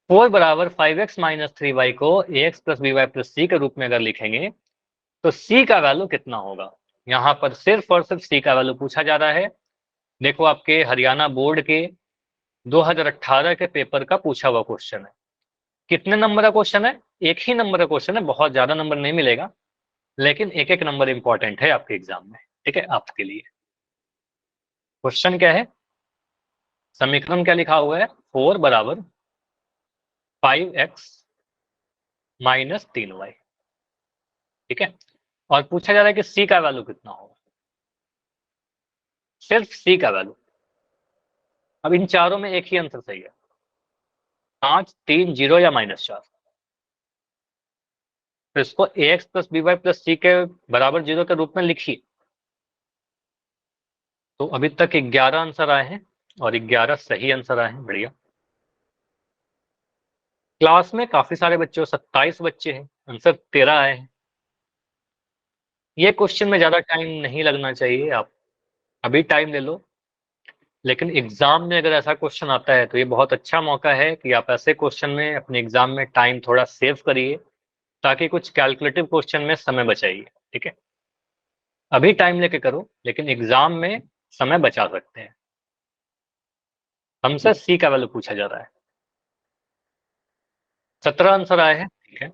4 बराबर 5x minus 3y को ax plus by plus c के रूप में अगर लिखेंगे तो c का वैल्यू कितना होगा। यहाँ पर सिर्फ और सिर्फ c का वैल्यू पूछा जा रहा है। देखो आपके हरियाणा बोर्ड के 2018 के पेपर का पूछा हुआ क्वेश्चन है। कितने नंबर का क्वेश्चन है? एक ही नंबर का क्वेश्चन है, बहुत ज्यादा नंबर नहीं मिलेगा, लेकिन एक एक नंबर इंपॉर्टेंट है आपके एग्जाम में। ठीक है, आपके लिए क्वेश्चन क्या है, समीकरण क्या लिखा हुआ है, 4 बराबर 5x माइनस 3y। ठीक है, और पूछा जा रहा है कि c का वैल्यू कितना होगा, सिर्फ c का वैल्यू। अब इन चारों में एक ही आंसर सही है, 5 3 0 या -4। तो इसको ax plus by plus c के बराबर 0 के रूप में लिखिए। तो अभी तक 11 आंसर आए हैं और 11 सही आंसर आए हैं, बढ़िया। क्लास में काफी सारे बच्चे हो, 27 बच्चे हैं, आंसर 13 आए हैं। ये क्वेश्चन में ज्यादा टाइम नहीं लगना चाहिए, आप अभी टाइम ले लो, लेकिन एग्जाम में अगर ऐसा क्वेश्चन आता है तो ये बहुत अच्छा मौका है कि आप ऐसे क्वेश्चन में अपने एग्जाम में टाइम थोड़ा सेव करिए, ताकि कुछ कैलकुलेटिव क्वेश्चन में समय बचाइए। ठीक है, अभी टाइम लेके करो, लेकिन एग्जाम में समय बचा सकते हैं। हमसे सी का वैल्यू पूछा जा रहा है, 17 आंसर आए हैं। ठीक है,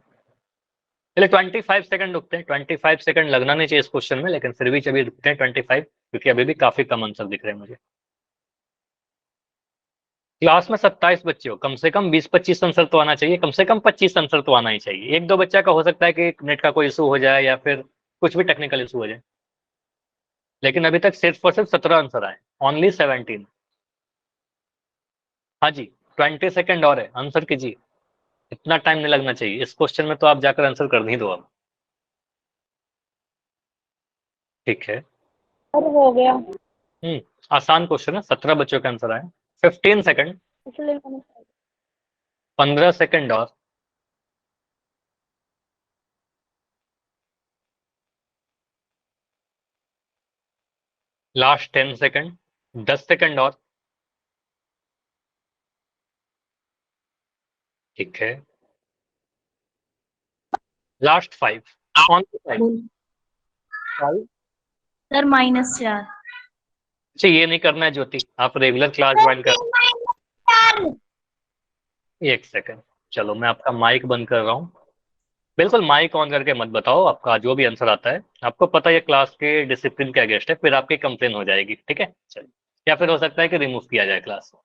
चलिए 25 सेकंड रुकते हैं, 25 सेकंड लगना नहीं चाहिए इस क्वेश्चन में, लेकिन फिर भी चलिए रुकते हैं 25, क्योंकि अभी भी काफी कम आंसर दिख रहे हैं मुझे। क्लास में 27 बच्चे हो, कम से कम 20-25 आंसर तो आना चाहिए, कम से कम 25 आंसर तो आना ही चाहिए। एक दो बच्चा का हो सकता है कि नेट का कोई इशू हो जाए या फिर कुछ भी टेक्निकल इशू हो जाए, लेकिन अभी तक सिर्फ और सिर्फ 17 आंसर आए, ओनली 17। हाँ जी, 20 सेकंड और है, आंसर कीजिए, इतना टाइम नहीं लगना चाहिए इस क्वेश्चन में, तो आप जाकर आंसर कर ही दो अब। ठीक है, अब हो गया। आसान क्वेश्चन है, 17 बच्चों के आंसर आए। 15 सेकंड, इसलिए मैंने 15 सेकंड और। लास्ट 10 सेकंड, 10 सेकंड और। ठीक है, लास्ट 5, ओनली 5। बोल सर -4। अच्छा, ये नहीं करना है ज्योति, आप रेगुलर क्लास ज्वाइन कर। एक सेकंड, चलो मैं आपका माइक बंद कर रहा हूँ। बिल्कुल माइक ऑन करके मत बताओ, आपका जो भी आंसर आता है, आपको पता है क्लास के डिसिप्लिन के अगेंस्ट है, फिर आपकी कंप्लेन हो जाएगी। ठीक है, चलिए, या फिर हो सकता है कि रिमूव किया जाए क्लास से।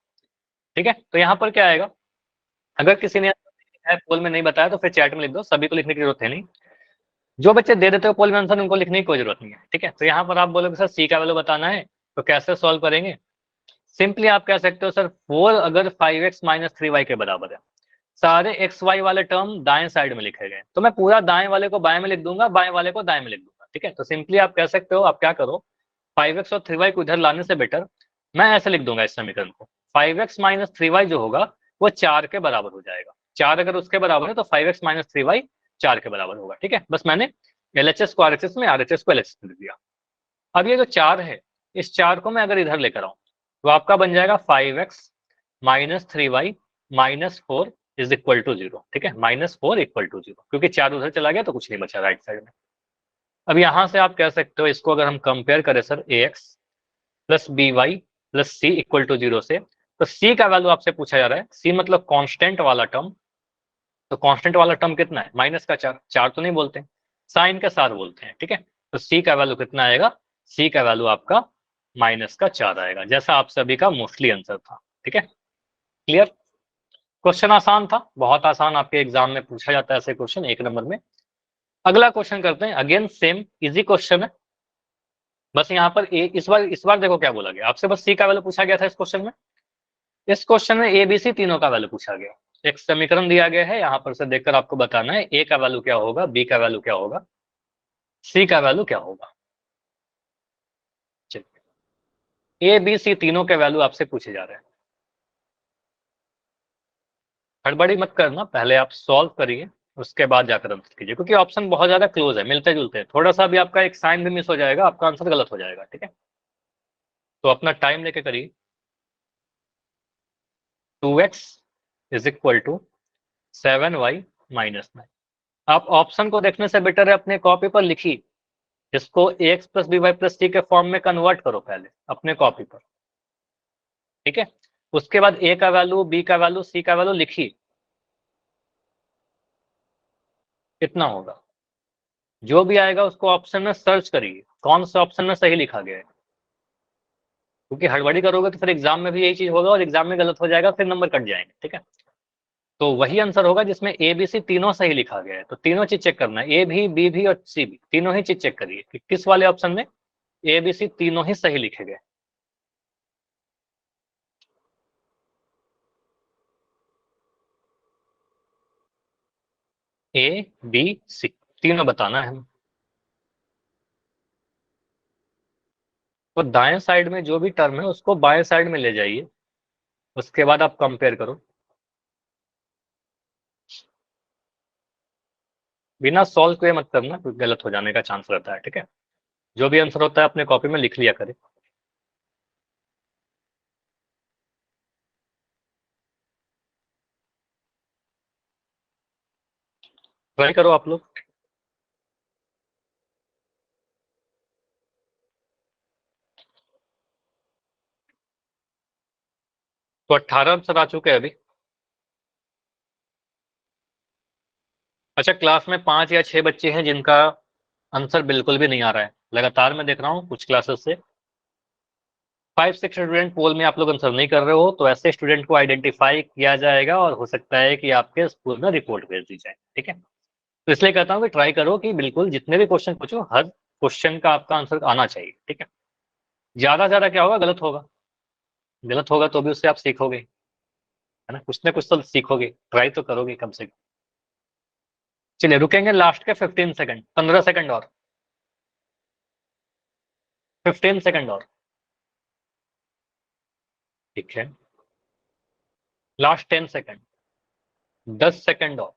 ठीक है, तो यहाँ पर क्या आएगा, अगर किसी ने पोल में नहीं बताया तो फिर चैट में लिख दो, सभी को लिखने की जरूरत है नहीं। जो बच्चे दे देते हो पोल में आंसर, उनको लिखने की कोई जरूरत नहीं है। ठीक है, तो यहाँ पर आप बोलोगे सर सी का वैल्यू बताना है, तो कैसे सॉल्व करेंगे। सिंपली आप कह सकते हो सर 4 अगर 5x माइनस 3y के बराबर है, सारे एक्स वाई वाले टर्म दाएं साइड में लिखे गए, तो मैं पूरा दाएं वाले को बाएं में लिख दूंगा, बाएं वाले को दाएं में लिख दूंगा। ठीक है, तो सिंपली आप कह सकते हो, आप क्या करो, 5x और 3y को इधर लाने से बेटर मैं ऐसे लिख दूंगा इस समीकरण को, 5x माइनस 3y जो होगा वो 4 के बराबर हो जाएगा। 4 अगर उसके बराबर है तो 5x माइनस 3y 4 के बराबर होगा। ठीक है, बस मैंने LHS को RHS में, RHS को LHS में लिख दिया। अब ये जो 4 है, इस 4 को मैं अगर इधर लेकर आऊं तो आपका बन जाएगा 5x minus 3y minus 4 is equal to 0। ठीक है, -4 इक्वल टू 0, क्योंकि 4 उधर चला गया तो कुछ नहीं बचा राइट साइड में। अब यहां से आप कह सकते हो, इसको अगर हम कंपेयर करें sir ax plus by plus c equal to 0 से, तो c का वैल्यू आपसे पूछा जा रहा है, c मतलब कांस्टेंट वाला टर्म। तो कांस्टेंट वाला टर्म कितना है, माइनस का 4, 4 तो नहीं बोलते, साइन के साथ बोलते हैं। ठीक है, तो c का वैल्यू कितना आएगा, c का वैल्यू आपका -4 आएगा, जैसा आप सभी का मोस्टली आंसर था। ठीक है, क्लियर। क्वेश्चन आसान था, बहुत आसान, आपके एग्जाम में पूछा जाता है ऐसे क्वेश्चन 1 नंबर में। अगला क्वेश्चन करते हैं, अगेन सेम इजी क्वेश्चन है, बस यहाँ पर इस बार देखो क्या बोला गया आपसे, बस सी का वैल्यू पूछा गया था इस क्वेश्चन में। इस क्वेश्चन में ABC तीनों का वैल्यू पूछा गया, एक समीकरण दिया गया है, यहाँ पर से देखकर आपको बताना है ए का वैल्यू क्या होगा, बी का वैल्यू क्या होगा, सी का वैल्यू क्या होगा। ABC तीनों के वैल्यू आपसे पूछे जा रहे हैं, हड़बड़ी मत करना, पहले आप सॉल्व करिए, उसके बाद जाकर आंसर कीजिए, क्योंकि ऑप्शन बहुत ज्यादा क्लोज है, मिलते जुलते हैं, थोड़ा सा भी आपका एक साइन भी मिस हो जाएगा, आपका आंसर गलत हो जाएगा। ठीक है, तो अपना टाइम लेके करिए। 2x is equal to 7y minus 9। आप ऑप्शन को देखने से बेटर है अपने कॉपी पर लिखिए, इसको ax plus b y plus c के फॉर्म में कन्वर्ट करो पहले अपने कॉपी पर, ठीक है। उसके बाद a का वैल्यू, b का वैल्यू, c का वैल्यू लिखिए, इतना होगा। जो भी आएगा उसको ऑप्शन में सर्च करिए कौन से ऑप्शन में सही लिखा गया है, क्योंकि हड़बड़ी करोगे तो फिर एग्जाम में भी यही चीज होगा और एग्जाम में गलत हो जाएगा, फिर नंबर कट जाएंगे, ठीक है। तो वही आंसर होगा जिसमें ए बी सी तीनों सही लिखा गया है। तो तीनों चीज चेक करना है, ए भी, बी भी और सी भी, तीनों ही चीज चेक करिए कि किस वाले ऑप्शन में ए बी सी तीनों ही सही लिखे गए। ए बी सी तीनों बताना है हमें। तो दाएं साइड में जो भी टर्म है उसको बाएं साइड में ले जाइए, उसके बाद आप कंपेयर करो, बिना सॉल्व किए मत करना क्योंकि गलत हो जाने का चांस रहता है, ठीक है। जो भी आंसर होता है अपने कॉपी में लिख लिया करें। ट्राई करो आप लोग। तो 18 आंसर आ चुके हैं अभी। अच्छा, क्लास में 5 या 6 बच्चे हैं जिनका आंसर बिल्कुल भी नहीं आ रहा है, लगातार मैं देख रहा हूँ कुछ क्लासेस से। 5-6 स्टूडेंट पोल में आप लोग आंसर नहीं कर रहे हो, तो ऐसे स्टूडेंट को आइडेंटिफाई किया जाएगा और हो सकता है कि आपके स्कूल में रिपोर्ट भेज दी जाए, ठीक है। तो इसलिए कहता हूँ कि ट्राई करो कि बिल्कुल जितने भी क्वेश्चन पूछो हर क्वेश्चन का आपका आंसर आना चाहिए, ठीक है। ज्यादा ज्यादा क्या होगा, गलत होगा, गलत होगा तो भी उससे आप सीखोगे, है ना, कुछ ना कुछ तो सीखोगे, ट्राई तो करोगे कम से कम। चलिए रुकेंगे लास्ट के 15 सेकंड, 15 सेकंड और, 15 सेकंड और, ठीक है। लास्ट 10 सेकंड, 10 सेकंड और,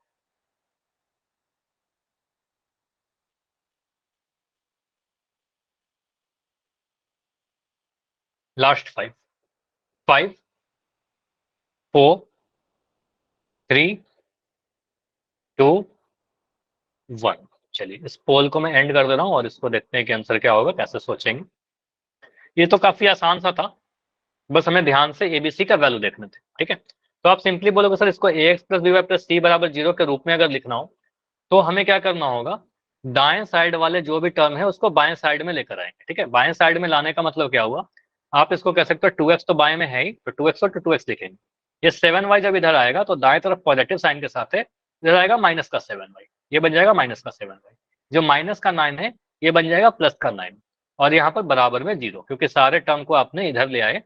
लास्ट 5, 5, 4, 3, 2, 1। चलिए इस पोल को मैं एंड कर दे रहा हूँ और इसको देखते हैं कि आंसर क्या होगा, कैसे सोचेंगे। ये तो काफी आसान सा था, बस हमें ध्यान से एबीसी का वैल्यू देखने थे, ठीक है। तो आप सिंपली बोलोगे सर इसको a x plus b y plus c बराबर 0 के रूप में अगर लिखना हो तो हमें क्या करना होगा, दाएं साइड वाले जो भी टर्म है उसको बाएं साइड में लेकर आएंगे, ठीक है। बाएं साइड में लाने का मतलब क्या हुआ, आप इसको कह सकते हो 2x तो बाएं में है ही, तो 2x और 2x लिखेंगे। ये 7y जब इधर आएगा तो दाएं तरफ पॉजिटिव साइन के साथ है, इधर आएगा माइनस का 7y, ये बन जाएगा माइनस का 7y। जो माइनस का 9 है ये बन जाएगा प्लस का 9, और यहाँ पर बराबर में 0, क्योंकि सारे टर्म को आपने इधर ले आए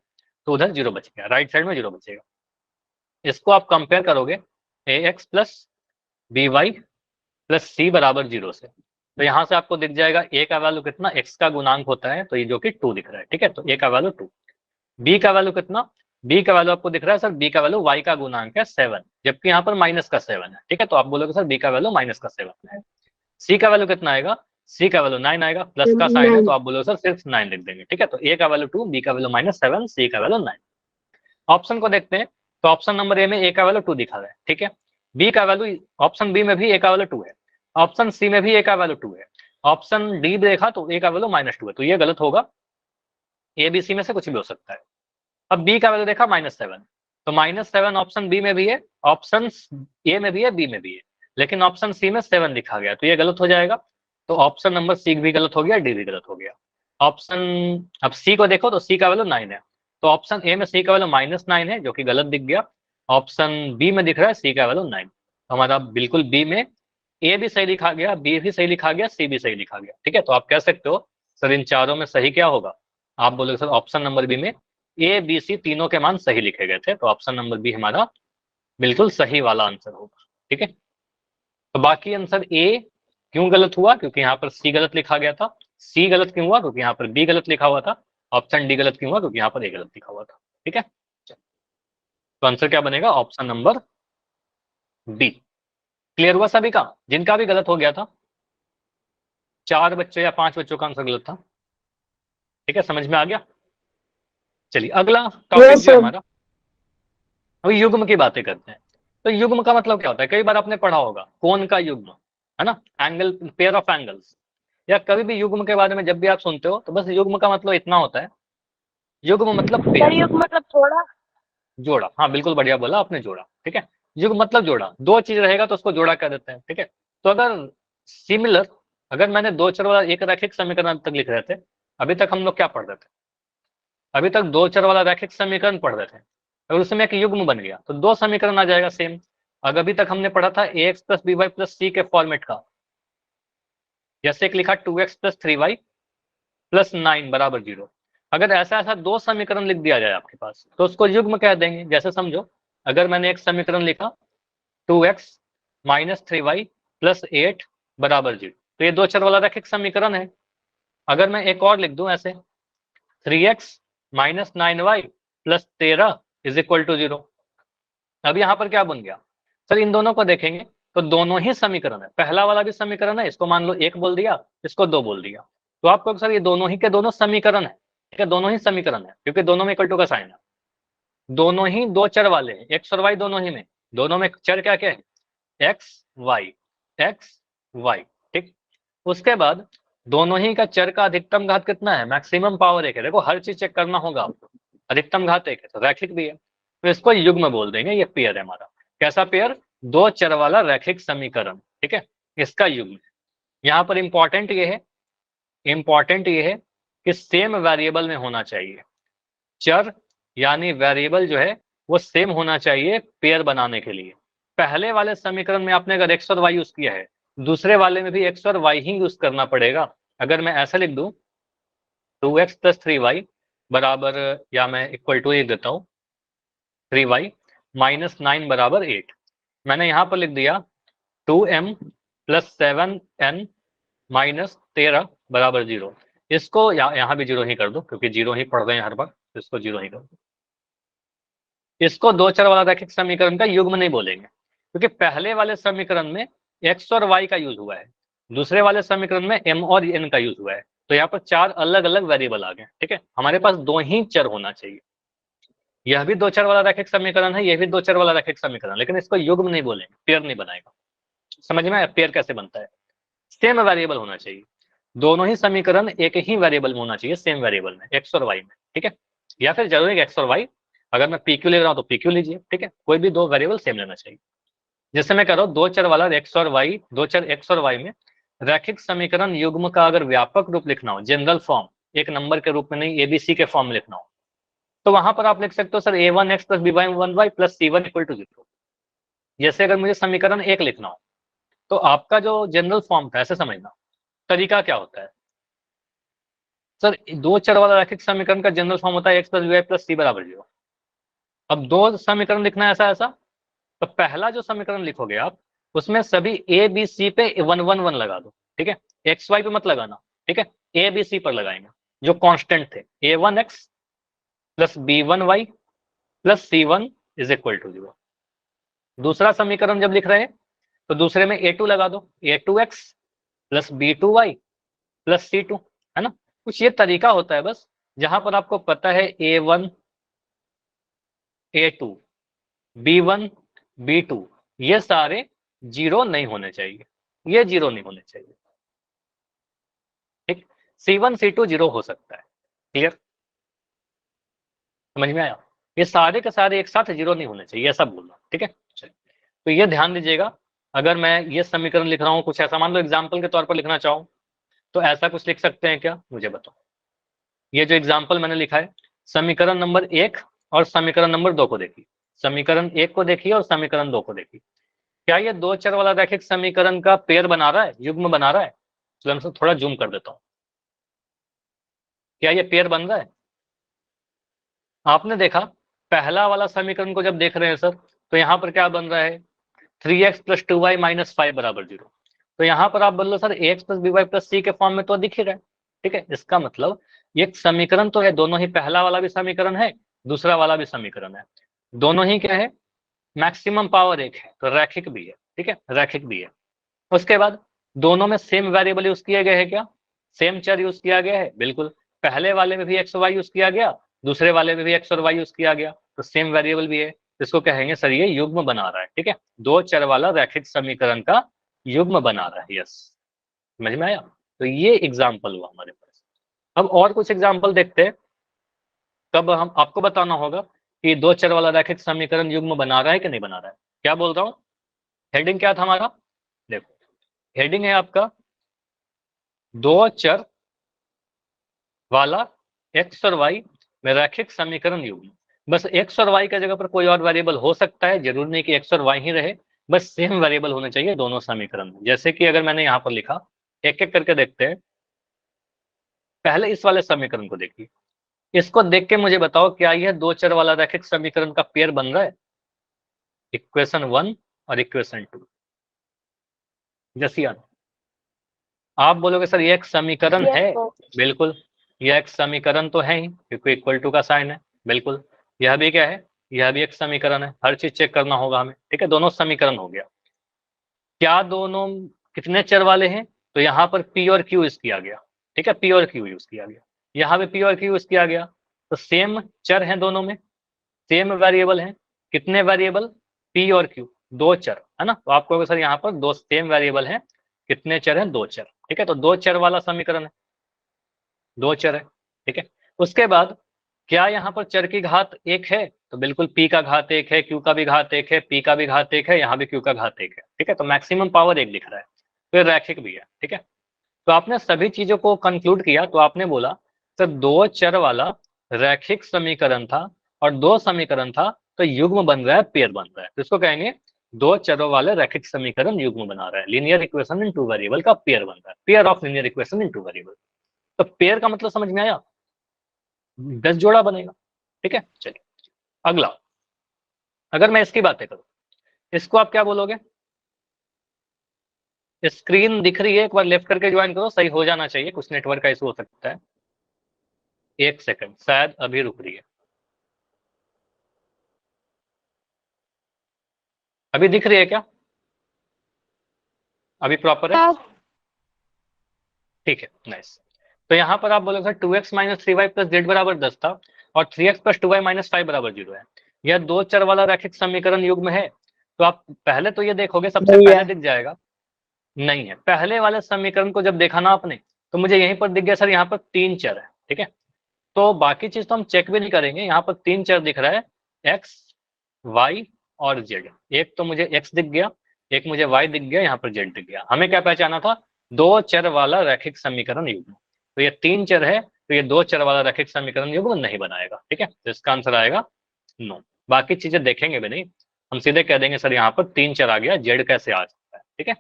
तो उधर 0 बच गया, राइट साइड में 0 बचेगा। इसको आप कंपेयर करोगे a x plus b y plus c बराबर 0 से, तो यहाँ से आपको दिख जाएगा ए का वैल्यू कितना, एक्स का गुणांक होता है तो ये जो कि 2 दिख रहा है, ठीक है। तो ए का वैल्यू 2, बी का वैल्यू कितना, बी का वैल्यू आपको दिख रहा है सर, बी का वैल्यू वाई का गुणांक है 7, जबकि यहाँ पर माइनस का 7 है, ठीक है। तो आप बोलोगे सर बी का वैल्यू माइनस का 7 है। सी का वैल्यू कितना आएगा, सी का वैल्यू 9 आएगा, प्लस का साइन है तो आप बोलोगे सर सिर्फ 9 लिख देंगे, ठीक है। तो ए का वैल्यू 2, बी का वैल्यू -7, सी का वैल्यू 9। ऑप्शन को देखते हैं, तो ऑप्शन नंबर ए में ए का वैल्यू 2 दिखा रहा है, ठीक है। बी का वैल्यू, ऑप्शन बी में भी ए का वैल्यू 2 है, ऑप्शन सी में भी ए का वैल्यू 2 है, ऑप्शन डी देखा तो ए का वैल्यू -2 है, तो ये गलत होगा, ए बी सी में से कुछ भी हो सकता है। अब बी का वैल्यू देखा -7, तो -7 ऑप्शन बी में भी है, ऑप्शन ए में भी है, बी में भी है, लेकिन ऑप्शन सी में 7 लिखा गया, तो ये गलत हो जाएगा। तो ऑप्शन नंबर सी भी गलत हो गया, डी भी गलत हो गया। ऑप्शन, अब सी को देखो तो सी का वैल्यू 9 है, तो ऑप्शन ए में सी का वैल्यू -9 है जो कि गलत दिख गया। ऑप्शन बी में दिख रहा है सी का वैल्यू 9, तो हमारा बिल्कुल बी में ए भी सही लिखा गया, बी भी सही लिखा गया, सी भी सही लिखा गया, ठीक है। तो आप कह सकते हो सर इन चारों में सही क्या होगा, आप बोलोगे सर ऑप्शन नंबर बी में ए बी सी तीनों के मान सही लिखे गए थे, तो ऑप्शन नंबर बी हमारा बिल्कुल सही वाला आंसर होगा, ठीक है। तो बाकी आंसर ए क्यों गलत हुआ, क्योंकि यहाँ पर सी गलत लिखा गया था, सी गलत क्यों हुआ क्योंकि यहाँ पर बी गलत लिखा हुआ था, ऑप्शन डी गलत क्यों हुआ क्योंकि यहाँ पर ए गलत लिखा हुआ था, ठीक है। तो आंसर क्या बनेगा, ऑप्शन नंबर बी। क्लियर हुआ सभी का, जिनका भी गलत हो गया था, 4 बच्चों या 5 बच्चों का आंसर गलत था, ठीक है, समझ में आ गया। चलिए अगला टॉपिक जो है हमारा, अभी युग्म की बातें करते हैं। तो युग्म का मतलब क्या होता है, कई बार आपने पढ़ा होगा कोण का युग्म, है ना, एंगल, पेयर ऑफ एंगल्स, या कभी भी युग्म के बारे में जब भी आप सुनते हो तो बस युग्म का मतलब इतना होता है, युग्म मतलब सर पेयर, युग मतलब थोड़ा। जोड़ा। हाँ बिल्कुल बढ़िया बोला आपने, जोड़ा, ठीक है। युग्म मतलब जोड़ा, दो चीज रहेगा तो उसको जोड़ा कह देते हैं, ठीक है। तो अगर सिमिलर, अगर मैंने दो चर वाला एक रैखिक समीकरण तक लिख रहे थे, अभी तक हम लोग क्या पढ़ रहे थे, अभी तक दो चर वाला रैखिक समीकरण पढ़ रहे थे, अगर उसमें एक युग्म बन गया तो दो समीकरण आ जाएगा सेम। अगर अभी तक हमने पढ़ा था a x plus b y plus c के फॉर्मेट का, जैसे एक लिखा 2x प्लस 3y प्लस 9 बराबर 0, अगर ऐसा ऐसा दो समीकरण लिख दिया जाए आपके पास तो उसको युग्म कह देंगे। जैसे समझो, अगर मैंने एक समीकरण लिखा 2x माइनस 3y प्लस 8 बराबर 0, तो ये दो चर वाला रैखिक समीकरण है। अगर मैं एक और लिख दूं ऐसे 3x minus 9y plus 13 is equal to 0, अब यहां पर क्या बन गया सर, इन दोनों को देखेंगे तो दोनों ही समीकरण है, पहला वाला भी समीकरण है, इसको मान लो एक बोल दिया, इसको दो बोल दिया, तो आपको सर ये दोनों ही के दोनों समीकरण है, ठीक है, दोनों ही समीकरण है क्योंकि दोनों में इक्वल टू का साइन है, दोनों ही दो चर वाले हैं, एक्स और वाई दोनों ही में, दोनों में चर क्या क्या है, एक्स वाई, ठीक। उसके बाद दोनों ही का चर का अधिकतम घात कितना है, मैक्सिमम पावर एक है, देखो हर चीज चेक करना होगा आपको, अधिकतम घात एक है तो रैखिक भी है, तो इसको युग्म बोल देंगे, ये पेयर है हमारा, कैसा पेयर, दो चर वाला रैखिक समीकरण, ठीक है, इसका युग्म। यहाँ पर इंपॉर्टेंट ये है, इंपॉर्टेंट ये है कि सेम वेरिएबल में होना चाहिए, चर यानी वेरिएबल जो है वो सेम होना चाहिए पेयर बनाने के लिए। पहले वाले समीकरण में आपने अगर एक्स और वाई यूज किया है, दूसरे वाले में भी एक्स और वाई ही यूज करना पड़ेगा। अगर मैं ऐसा लिख दूं 2x प्लस 3y बराबर, या मैं इक्वल टू लिख देता हूँ 3y माइनस 9 बराबर 8, मैंने यहां पर लिख दिया 2m प्लस 7n माइनस 13 बराबर 0, इसको यहाँ भी जीरो ही कर दो क्योंकि जीरो ही पढ़ रहे हैं हर बार, तो इसको जीरो ही कर दो। इसको दो चर वाला रैखिक समीकरण का युग्म नहीं बोलेंगे क्योंकि पहले वाले समीकरण में एक्स और वाई का यूज हुआ है, दूसरे वाले समीकरण में एम और एन का यूज हुआ है, तो यहाँ पर चार अलग अलग वेरिएबल आ गए, ठीक है, हमारे पास दो ही चर होना चाहिए। यह भी दो चर वाला रैखिक समीकरण है, यह भी दो चर वाला रैखिक समीकरण, लेकिन इसको युग्म नहीं बोलेंगे, पेयर नहीं बनाएगा। समझ में आया पेयर कैसे बनता है, सेम वेरिएबल होना चाहिए, दोनों ही समीकरण एक ही वेरिएबल में होना चाहिए, सेम वेरिएबल में, एक्स और वाई में, ठीक है, या फिर जरूरी एक्स और वाई, अगर मैं पी क्यू ले रहा हूं तो पी क्यू लीजिए, ठीक है, कोई भी दो वेरिएबल सेम लेना चाहिए। जैसे मैं कह रहा हूं दो चर वाला एक्स और वाई, दो चर एक्स और वाई में रैखिक समीकरण युग्म का अगर व्यापक रूप लिखना हो, जनरल फॉर्म, एक नंबर के रूप में नहीं एबीसी के फॉर्म में लिखना हो, तो वहां पर आप लिख सकते हो sir a1x plus b1y plus c1 equal to 0। जैसे अगर मुझे समीकरण एक लिखना हो तो आपका जो जनरल फॉर्म था, ऐसे समझना तरीका क्या होता है सर, दो चर वाला रैखिक समीकरण का जनरल फॉर्म होता है x plus b y plus c बराबर 0। अब दो समीकरण लिखना है ऐसा ऐसा, तो पहला जो समीकरण लिखोगे आप उसमें सभी ए बी सी पे 1 1 1 लगा दो, ठीक है, एक्स वाई पे मत लगाना, ठीक है, ए बी सी पर लगाएंगे जो कांस्टेंट थे, a1x plus b1y plus c1 is equal to 0। दूसरा समीकरण जब लिख रहे हैं तो दूसरे में a2 लगा दो, a2x plus b2y plus c2, है ना, कुछ ये तरीका होता है बस, जहां पर आपको पता है a1 a2 b1 b2 ये सारे जीरो नहीं होने चाहिए, ये जीरो नहीं होने चाहिए, ठीक, c1 c2 जीरो हो सकता है, क्लियर, समझ में आया, ये सारे के सारे एक साथ जीरो नहीं होने चाहिए, ऐसा बोलना, ठीक है। चलिए, तो ये ध्यान दीजिएगा, अगर मैं ये समीकरण लिख रहा हूँ कुछ ऐसा, मान लो एग्जाम्पल के तौर पर लिखना चाहूँ तो ऐसा कुछ लिख सकते हैं क्या, मुझे बताओ। ये जो एग्जाम्पल मैंने लिखा है, समीकरण नंबर एक और समीकरण नंबर दो को देखिए, समीकरण एक को देखिए और समीकरण दो को देखिए, क्या ये दो चर वाला रैखिक समीकरण का पेयर बना रहा है, युग्म बना रहा है, चलो मैं थोड़ा जूम कर देता हूँ, क्या ये पेयर बन रहा है, आपने देखा पहला वाला समीकरण को जब देख रहे हैं सर, तो यहाँ पर क्या बन रहा है 3x प्लस 2y माइनस 5 बराबर 0, तो यहाँ पर आप बोल लो sir ax plus b y plus c के फॉर्म में तो दिख ही रहा है, ठीक है, इसका मतलब ये समीकरण तो है, दोनों ही, पहला वाला भी समीकरण है, दूसरा वाला भी समीकरण है, दोनों ही क्या है, मैक्सिमम पावर एक है, तो रैखिक भी है, ठीक है, रैखिक भी है। उसके बाद दोनों में सेम वेरिएबल यूज किए गए हैं क्या, सेम चर यूज किया गया है, बिल्कुल, पहले वाले में भी एक्स और वाई यूज किया गया, दूसरे वाले में भी एक्स और वाई यूज किया गया, तो सेम वेरिएबल भी है। इसको कहेंगे सर ये युग्म बना रहा है, ठीक है, दो चर वाला रैखिक समीकरण का युग्म बना रहा है। यस, समझ में आया? तो ये एग्जाम्पल हुआ हमारे पास। अब और कुछ एग्जाम्पल देखते हैं। तब हम आपको बताना होगा कि दो चर वाला रैखिक समीकरण युग्म बना रहा है कि नहीं बना रहा है। क्या बोल रहा हूं? हेडिंग क्या था हमारा? देखो, हेडिंग है आपका दो चर वाला एक्स और वाई में रैखिक समीकरण युग्म। बस एक्स और वाई की जगह पर कोई और वेरिएबल हो सकता है, जरूर नहीं कि एक्स और वाई ही रहे, बस सेम वेरिएबल होने चाहिए दोनों समीकरण में। जैसे कि अगर मैंने यहां पर लिखा, एक एक करके देखते हैं। पहले इस वाले समीकरण को देखिए, इसको देख के मुझे बताओ क्या यह दो चर वाला रैखिक समीकरण का पेयर बन रहा है? इक्वेशन 1 और इक्वेशन 2, जैसे आप बोलोगे सर ये एक समीकरण है। बिल्कुल, यह एक समीकरण तो है ही, क्योंकि इक्वल टू का साइन है। बिल्कुल, यह भी क्या है? यह भी एक समीकरण है। हर चीज चेक करना होगा हमें, ठीक है। दोनों समीकरण हो गया। क्या दोनों कितने चर वाले हैं? तो यहाँ पर पी और क्यू यूज किया गया, ठीक है, पी और क्यू यूज किया गया। यहाँ पे पी और क्यू यूज किया गया, तो सेम चर है दोनों में, सेम वेरिएबल है। कितने वेरिएबल? पी और क्यू, दो चर है ना। तो आपको सर यहाँ पर दो सेम वेरिएबल है, कितने चर हैं? दो चर, ठीक है। तो दो चर वाला समीकरण है, दो चर है, ठीक है। उसके बाद क्या यहाँ पर चर की घात एक है? तो बिल्कुल पी का घात एक है, क्यू का भी घात एक है, पी का भी घात एक है, यहाँ भी क्यू का घात एक है, ठीक है। तो मैक्सिमम पावर एक दिख रहा है, तो ये रैखिक भी है, ठीक है। तो आपने सभी चीजों को कंक्लूड किया, तो आपने बोला सर दो चर वाला रैखिक समीकरण था और दो समीकरण था, तो युग्म बन रहा है, पेयर बन रहा है। तो इसको कहेंगे दो चरों वाले रैखिक समीकरण युग्म बना रहा है। Linear equation in two variable का पेयर बन रहा है, pair of linear equation in two variable. तो पेयर का मतलब समझ में आया? 10 जोड़ा बनेगा, ठीक है। चलिए अगला, अगर मैं इसकी बातें करूं, इसको आप क्या बोलोगे? स्क्रीन दिख रही है? एक बार लेफ्ट करके ज्वाइन करो, सही हो जाना चाहिए, कुछ नेटवर्क का इशू हो सकता है। एक सेकंड, शायद अभी रुक रही है। अभी दिख रही है क्या? अभी प्रॉपर है? ठीक है, नाइस। तो यहाँ पर आप बोलोगे sir 2x minus three y plus z बराबर 10 था और 3x plus two y minus five बराबर 0 है। यह दो चर वाला रैखिक समीकरण युग्म है। तो आप पहले तो ये देखोगे, सबसे पहले दिख जाएगा, नहीं है। पहले वाले समीकरण को जब देखा ना आपने, तो मुझे यहीं पर दिख गया सर यहाँ पर तीन चर है, ठीक है। तो बाकी चीज तो हम चेक भी नहीं करेंगे, यहाँ पर तीन चर दिख रहा है, एक्स, वाई और जेड। एक तो मुझे एक्स दिख गया, एक मुझे वाई दिख गया, यहाँ पर जेड दिख गया। हमें क्या पहचाना था? दो चर वाला रैखिक समीकरण युग्म। तो ये तीन चर है, तो ये दो चर वाला रैखिक समीकरण युग्म नहीं बनाएगा, ठीक है। तो इसका आंसर आएगा नो। बाकी चीजें देखेंगे भी नहीं, हम सीधे कह देंगे सर यहाँ पर तीन चर आ गया, जेड कैसे आ सकता है, ठीक है।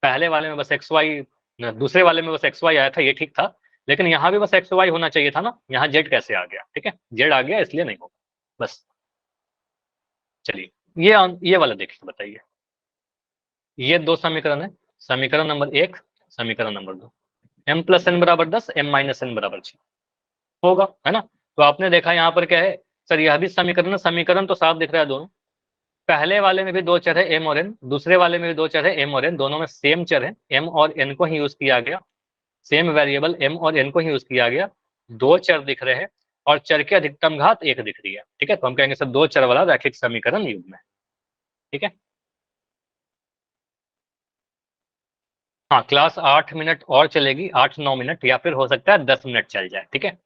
पहले वाले में बस एक्स वाई, दूसरे वाले में बस एक्स वाई आया था, ये ठीक था। लेकिन यहाँ भी बस एक्स वाई होना चाहिए था ना, यहाँ जेड कैसे आ गया? ठीक है, जेड आ गया इसलिए नहीं होगा, बस। चलिए ये वाला देखिए, बताइए। ये दो समीकरण है, समीकरण नंबर एक, समीकरण नंबर दो। m प्लस एन बराबर 10, m माइनस एन बराबर 6 होगा, है ना। तो आपने देखा यहाँ पर क्या है सर, यह भी समीकरण है, समीकरण तो साफ दिख रहा है दोनों। पहले वाले में भी दो चर है m और n, दूसरे वाले में भी दो चर है m और n, दोनों में सेम चर है, m और n को ही यूज किया गया, सेम वेरिएबल m और n को ही यूज किया गया। दो चर दिख रहे हैं और चर की अधिकतम घात एक दिख रही है, ठीक है। तो हम कहेंगे सर दो चर वाला रैखिक समीकरण युग्म है, ठीक है। हाँ, क्लास 8 मिनट और चलेगी, 8-9 मिनट, या फिर हो सकता है 10 मिनट चल जाए, ठीक है।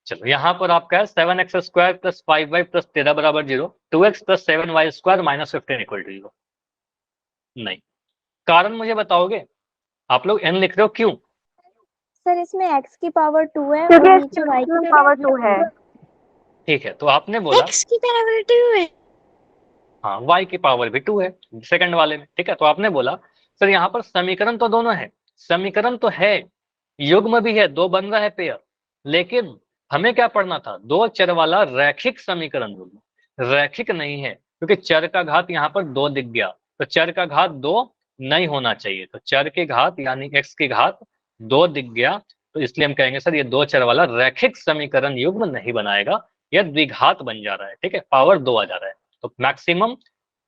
चलो यहाँ पर आपका है 7x² प्लस 5y प्लस 13 बराबर 0, 2x plus 7y² minus 15 equal to 0। नहीं, कारण मुझे बताओगे? आप लोग n लिख रहे हो, क्यों? सर इसमें x की पावर 2 है और क्योंकि नीचे y की इसमें पावर 2 है। ठीक है, तो आपने बोला x की पावर 2 है। हाँ, y की पावर भी 2 है सेकंड वाले में, ठीक है। तो आपने बोला सर यहाँ पर समीकरण तो दोनों है, समीकरण तो है, युग्म भी है, दो बन रहा है पेयर, लेकिन हमें क्या पढ़ना था? दो चर वाला रैखिक समीकरण युग्म। रैखिक नहीं है, क्योंकि चर का घात यहाँ पर दो दिख गया, तो चर का घात दो नहीं होना चाहिए, तो चर की घात यानी x की घात दो दिख गया, तो इसलिए हम कहेंगे सर ये दो चर वाला रैखिक समीकरण युग्म नहीं बनाएगा, यह द्विघात बन जा रहा है, ठीक है, पावर दो आ जा रहा है। तो मैक्सिमम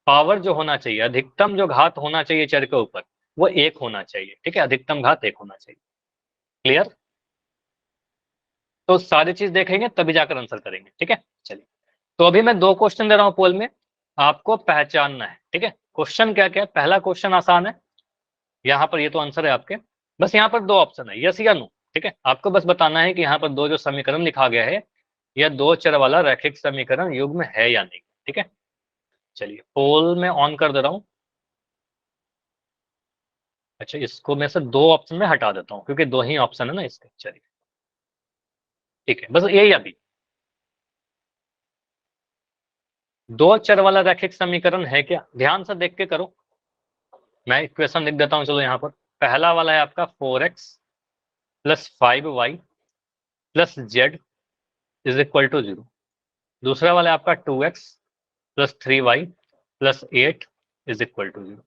पावर जो होना चाहिए, अधिकतम जो घात होना चाहिए चर के ऊपर, वो एक होना चाहिए, ठीक है, अधिकतम घात एक होना चाहिए। क्लियर? तो सारी चीज देखेंगे तभी जाकर आंसर करेंगे, ठीक है। चलिए, तो अभी मैं दो क्वेश्चन दे रहा हूं पोल में, आपको पहचानना है, ठीक है। क्वेश्चन क्या क्या है, पहला क्वेश्चन आसान है, यहाँ पर ये तो आंसर है आपके, बस यहाँ पर दो ऑप्शन है, यस या नो, ठीक है। आपको बस बताना है कि यहाँ पर दो जो समीकरण लिखा गया है यह दो चर वाला रैखिक समीकरण युग्म है या नहीं, ठीक है। चलिए पोल में ऑन कर दे रहा हूँ। अच्छा, इसको मैं से दो ऑप्शन में हटा देता हूँ क्योंकि दो ही ऑप्शन है ना इसके। चलिए ठीक है, बस ए या बी, दो चर वाला रैखिक समीकरण है क्या, ध्यान से देख के करो। मैं इक्वेशन लिख देता हूँ, चलो यहाँ पर पहला वाला है आपका 4x plus 5y plus z is equal to 0। दूसरा वाला है आपका 2x plus 3y plus 8 is equal to 0।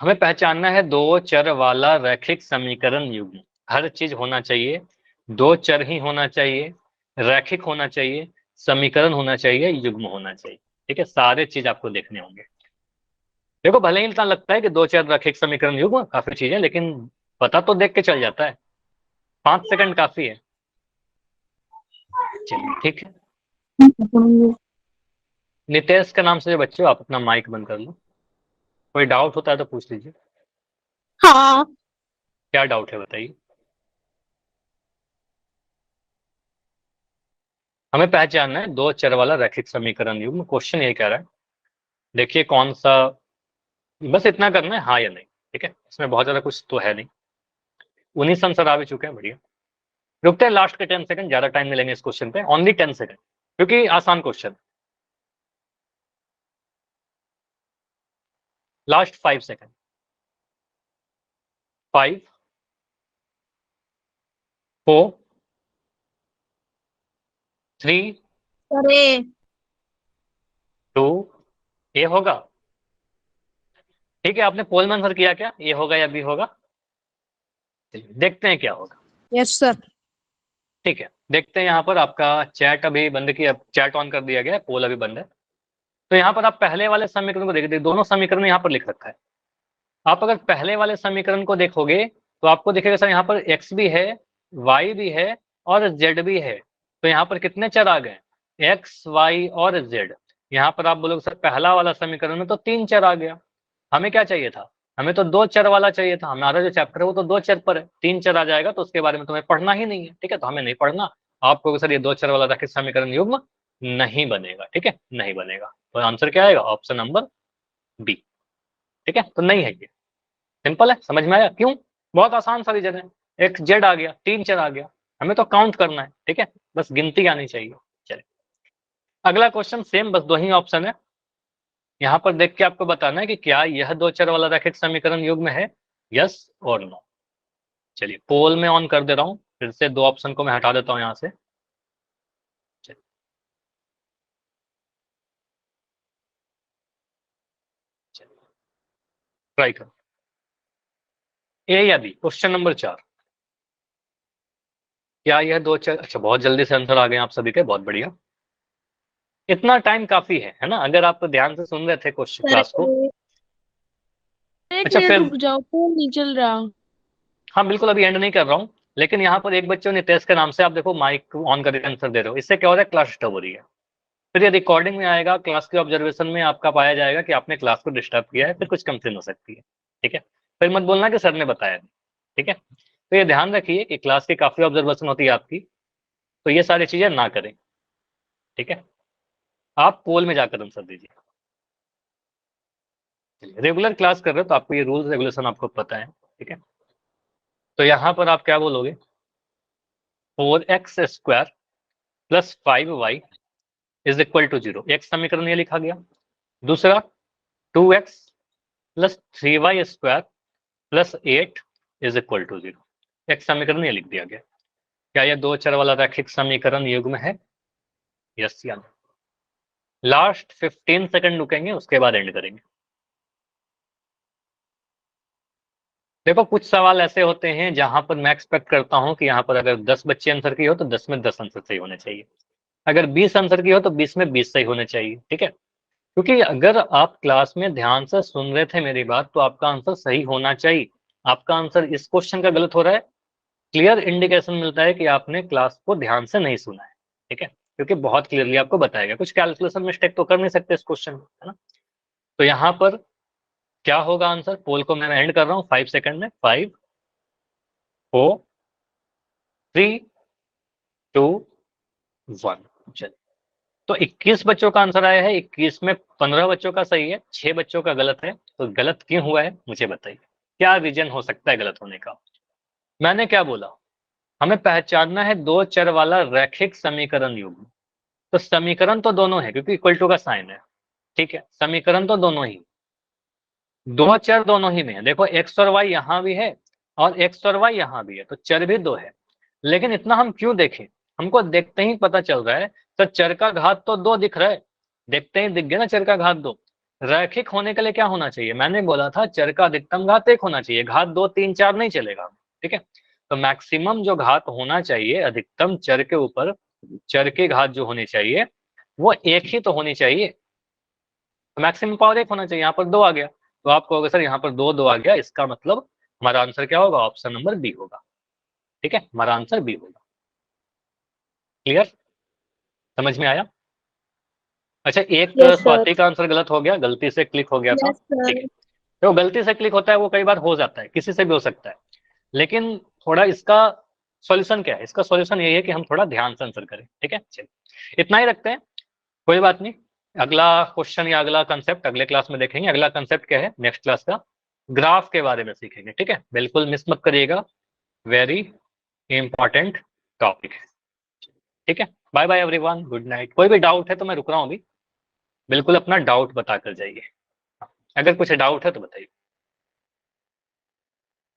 हमें पहचानना है दो चर वाला रैखिक समीकरण युग्म। हर चीज होना चाहिए, दो चर ही होना चाहिए, रैखिक होना चाहिए, समीकरण होना चाहिए, युग्म होना चाहिए, ठीक है। सारे चीज आपको देखने होंगे। देखो भले ही इतना लगता है कि दो चर रैखिक समीकरण युग्म काफी चीजें, लेकिन पता तो देख के चल जाता है, 5 सेकंड काफी है। चलिए ठीक है। नितेश के नाम से जो बच्चे हो, आप अपना माइक बंद कर लो। कोई डाउट होता है तो पूछ लीजिए। हाँ। क्या डाउट है बताइए। हमें पहचानना है दो चर वाला रैखिक समीकरण युग्म। क्वेश्चन ये कह रहा है, देखिए कौन सा, बस इतना करना है हाँ या नहीं, ठीक है। इसमें बहुत ज्यादा कुछ तो है नहीं। 19 आंसर आ भी चुके हैं, बढ़िया। रुकते हैं लास्ट के 10 सेकंड, ज्यादा टाइम नहीं लेंगे इस क्वेश्चन पे, ओनली 10 सेकंड, क्योंकि आसान क्वेश्चन। लास्ट 5 सेकंड, 5 4 3 अरे 2, ये होगा, ठीक है। आपने पोल में आंसर किया क्या, ये होगा या बी होगा, देखते हैं क्या होगा। Yes sir. ठीक है, देखते हैं। यहाँ पर आपका चैट अभी बंद किया, चैट ऑन कर दिया गया है, पोल अभी बंद है। तो यहाँ पर आप पहले वाले समीकरण को देखिए, दोनों समीकरण यहाँ पर लिख रखा है। आप अगर पहले वाले समीकरण को देखोगे तो आपको दिखेगा सर यहाँ पर x भी है, y भी है और z भी है। तो यहाँ पर कितने चर आ गए, x, y और z। यहाँ पर आप बोलोगे सर पहला वाला समीकरण में तो 3 चर आ गया, हमें क्या चाहिए था, हमें तो 2 चर वाला चाहिए था। हमारा जो चैप्टर है वो तो 2 चर पर है, 3 चर आ जाएगा तो उसके बारे में तुम्हें पढ़ना ही नहीं है, ठीक है। तो हमें नहीं पढ़ना। आपको सर ये 2 चर वाला रैखिक समीकरण युग्म नहीं बनेगा, ठीक है, नहीं बनेगा। तो आंसर क्या आएगा, ऑप्शन नंबर बी, ठीक है। तो नहीं है ये, सिंपल है, समझ में आया क्यों, बहुत आसान सा रीजन है। एक जेड आ गया, 3 चर आ गया, हमें तो काउंट करना है, ठीक है, बस गिनती आनी चाहिए। चलिए अगला क्वेश्चन सेम, बस दो ही ऑप्शन है। यहाँ पर देख के आपको बताना है कि क्या यह 2 चर वाला रैखिक समीकरण युग्म है, यस और नो। चलिए पोल में ऑन कर दे रहा हूँ, फिर से दो ऑप्शन को मैं हटा देता हूँ यहाँ से। ट्राई करो, ए या बी, क्वेश्चन नंबर 4। क्या यह 2 चर, अच्छा बहुत जल्दी से आंसर आ गए आप सभी के, बहुत बढ़िया। इतना टाइम काफी है ना, अगर आप ध्यान से सुन रहे थे क्वेश्चन सर क्लास को। एक अच्छा मिनट फिर, रुक जाओ, फोन नहीं चल रहा। हाँ बिल्कुल अभी एंड नहीं कर रहा हूँ, लेकिन यहाँ पर एक बच्चे नितेश के नाम से आप देखो माइक ऑन करके आंसर दे रहे हो, इससे क्या हो रहा है, क्लास डिस्टर्ब हो रही है। फिर ये रिकॉर्डिंग में आएगा, क्लास के ऑब्जर्वेशन में आपका पाया जाएगा कि आपने क्लास को डिस्टर्ब किया है, फिर कुछ कंप्लेन हो सकती है, ठीक है। फिर मत बोलना कि सर ने बताया नहीं, ठीक है। तो ये ध्यान रखिए कि क्लास की काफी ऑब्जर्वेशन होती है आपकी, तो ये सारी चीजें ना करें, ठीक है। आप पोल में जाकर आंसर दीजिए। रेगुलर क्लास कर रहे हो तो आपको ये रूल्स रेगुलेशन आपको पता है, ठीक है। तो यहाँ पर आप क्या बोलोगे, 4x² plus 5y is equal to 0, एक समीकरण ये लिखा गया। दूसरा 2x plus 3y² plus 8 is equal to 0, एक समीकरण ये लिख दिया गया। क्या यह 2 चर वाला रैखिक समीकरण युग्म है, यस या नो। लास्ट 15 सेकंड रुकेंगे, उसके बाद एंड करेंगे। देखो कुछ सवाल ऐसे होते हैं जहां पर मैं एक्सपेक्ट करता हूं कि यहाँ पर अगर 10 बच्चे आंसर किए हो तो 10 में 10 आंसर सही होने चाहिए, अगर 20 आंसर किए हो तो 20 में 20 सही होने चाहिए, ठीक है। क्योंकि अगर आप क्लास में ध्यान से सुन रहे थे मेरी बात तो आपका आंसर सही होना चाहिए। आपका आंसर इस क्वेश्चन का गलत हो रहा है, क्लियर इंडिकेशन मिलता है कि आपने क्लास को ध्यान से नहीं सुना है, ठीक है। क्योंकि बहुत क्लियरली आपको बताया गया, कुछ कैलकुलेशन मिस्टेक तो कर नहीं सकते इस क्वेश्चन में, है ना। तो यहाँ पर क्या होगा आंसर, पोल को मैं एंड कर रहा हूँ 5 सेकंड में, 5 4 3 2 1। चलिए, तो 21 बच्चों का आंसर आया है, 21 में 15 बच्चों का सही है, 6 बच्चों का गलत है। तो गलत क्यों हुआ है मुझे बताइए, क्या रीजन हो सकता है गलत होने का। मैंने क्या बोला, हमें पहचानना है दो चर वाला रैखिक समीकरण युग्म। तो समीकरण तो दोनों है क्योंकि इक्वल टू का साइन है, ठीक है, समीकरण तो दोनों ही, दो चर दोनों ही में है। देखो एक्स और वाई यहाँ भी है और एक्स और वाई यहाँ भी है, तो चर भी दो है। लेकिन इतना हम क्यों देखें, हमको देखते ही पता चल रहा है सर चर का घात तो दो दिख रहा है, देखते ही दिख गया ना चर का घात दो। रैखिक होने के लिए क्या होना चाहिए, मैंने बोला था चर का अधिकतम घात एक होना चाहिए, घात दो तीन चार नहीं चलेगा, ठीक है। तो मैक्सिमम जो घात होना चाहिए अधिकतम चर के ऊपर, चर की घात जो होनी चाहिए वो एक ही तो होनी चाहिए, तो मैक्सिमम पावर एक होना चाहिए। यहाँ पर दो आ गया, तो आप कहोगे सर यहाँ पर दो दो आ गया, इसका मतलब हमारा आंसर क्या होगा, ऑप्शन नंबर बी होगा, ठीक है, हमारा आंसर बी होगा। क्लियर, समझ में आया। अच्छा, एक यस सर। स्वाति का आंसर गलत हो गया, गलती से क्लिक हो गया था, यस ठीक है। सर। तो गलती से क्लिक होता है वो कई बार हो जाता है, किसी से भी हो सकता है, लेकिन थोड़ा इसका सॉल्यूशन क्या है, इसका सॉल्यूशन यही है कि हम थोड़ा ध्यान से आंसर करें, ठीक है। चलिए इतना ही रखते हैं, कोई बात नहीं। अगला क्वेश्चन या अगला कंसेप्ट अगले क्लास में देखेंगे। अगला कंसेप्ट क्या है नेक्स्ट क्लास का, ग्राफ के बारे में सीखेंगे, ठीक है, बिल्कुल मिस मत करिएगा, वेरी इंपॉर्टेंट टॉपिक है, ठीक है। Bye bye everyone, good night. कोई भी डाउट है तो मैं रुक रहा हूँ अभी, बिल्कुल अपना डाउट बता कर जाइए, अगर कुछ डाउट है तो बताइए।